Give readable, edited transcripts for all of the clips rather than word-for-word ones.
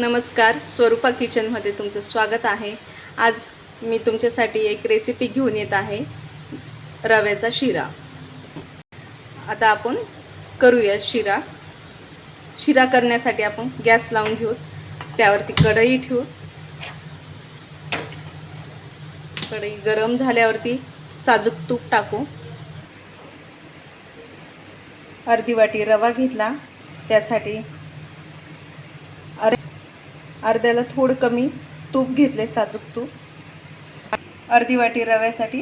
नमस्कार, स्वरूपा किचनमध्ये तुमचं स्वागत आहे। आज मी तुमच्यासाठी एक रेसिपी घेऊन येत आहे, रव्याचा शिरा। आता आपण करूया शिरा। शिरा करण्यासाठी आपण गॅस लावून घेऊ, त्यावरती कढई ठेवू। कढई गरम झाल्यावरती साजूक तूप टाकू। अर्धी वाटी रवा घेतला, त्यासाठी अर्ध्याला थोडं कमी तूप घेतले, साजूक तूप। अर्धी वाटी रव्यासाठी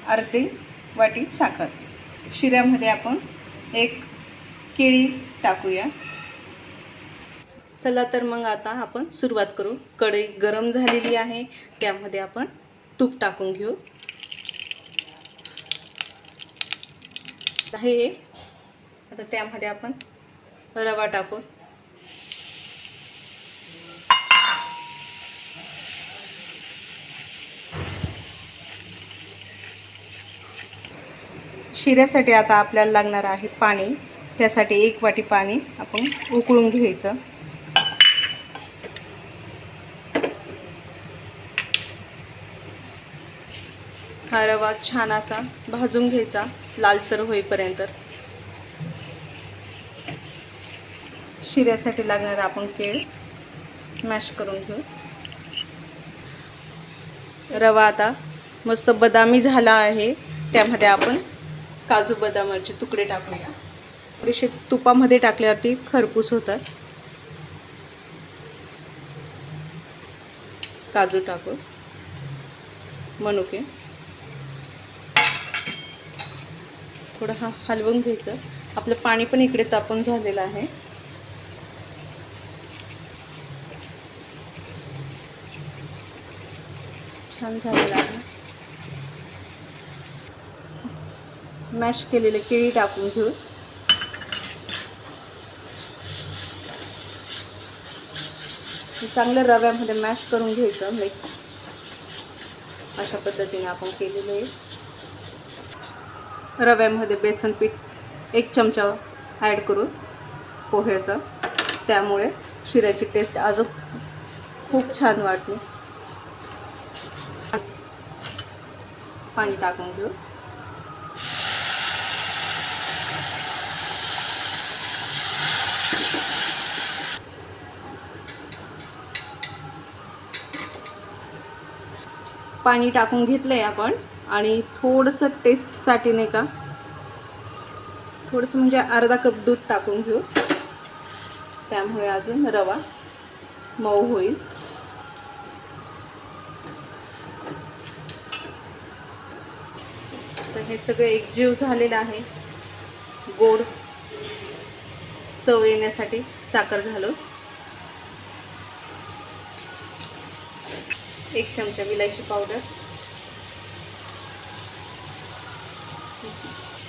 अर्धी वाटी साखर। शिऱ्यामध्ये आपण एक केळी टाकूया। चला तर मग आता आपण सुरुवात करू। कढई गरम झालेली आहे, त्यामध्ये आपण तूप टाकून घेऊ। आता त्यामध्ये आपण रवा टाकू। शिऱ्यासाठी आता आपल्याला लागणार आहे पाणी। त्यासाठी एक वाटी पाणी आपण उकळून घ्यायचं। हा रवा छान असा भाजून घ्यायचा, लालसर होईपर्यंत। शिऱ्यासाठी लागणार आपण केळ मॅश करून घेऊ। रवा आता मस्त बदामी झाला आहे, त्यामध्ये आपण काजू बदामाचे तुकडे टाकूया। थोडेसे तुपामध्ये टाकल्यावरती खरपूस होतात। काजू टाकू, मनुके थोडं हलवून घ्यायचं। आपलं पाणी पण इकडे तापून झालेलं आहे। छान झालेलं आहे। मॅश केलेले केळी टाकून घेऊ। चांगलं रव्यामध्ये मॅश करून घ्यायचं मिक्स। अशा पद्धतीने आपण केलेलं आहे। रव्यामध्ये बेसन पीठ 1 चमचा ॲड करू पोह्याचा, त्यामुळे शिऱ्याची टेस्ट अजून खूप छान वाटते। पाणी टाकून घेऊ। पाणी टाकून घेतलंय आपण, आणि थोडंसं टेस्टसाठी नाही का, थोडंसं म्हणजे अर्धा कप दूध टाकून घेऊ, त्यामुळे अजून रवा मऊ होईल। तर हे सगळे एकजीव झालेलं आहे। गोड चव येण्यासाठी साखर घालू। 1 चमचा विलायची पावडर,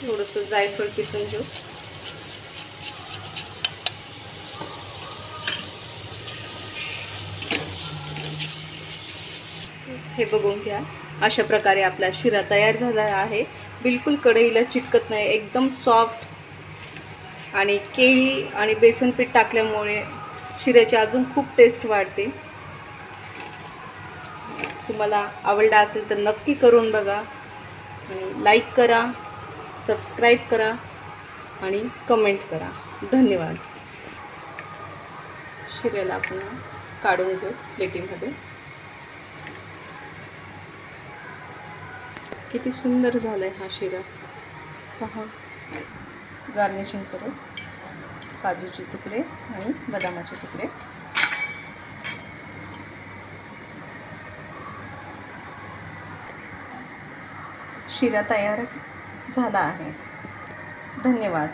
थोडंसं जायफळ किसून घेऊ। हे बघून घ्या, अशा प्रकारे आपला शिरा तयार झाला आहे। बिलकुल कढईला चिटकत नाही, एकदम सॉफ्ट। आणि केळी आणि बेसन पीठ टाकल्यामुळे शिऱ्याची अजून खूप टेस्ट वाढते। तुम्हाला आवडला असेल तर नक्की करून बघा, आणि लाईक करा, सबस्क्राईब करा आणि कमेंट करा। धन्यवाद। शिऱ्याला आपण काढून घेऊ प्लेटीमध्ये। किती सुंदर झालाय हा शिरा, पहा। गार्निशिंग करू काजूचे तुकडे आणि बदामाचे तुकडे। शिरा तयार झाला आहे। धन्यवाद।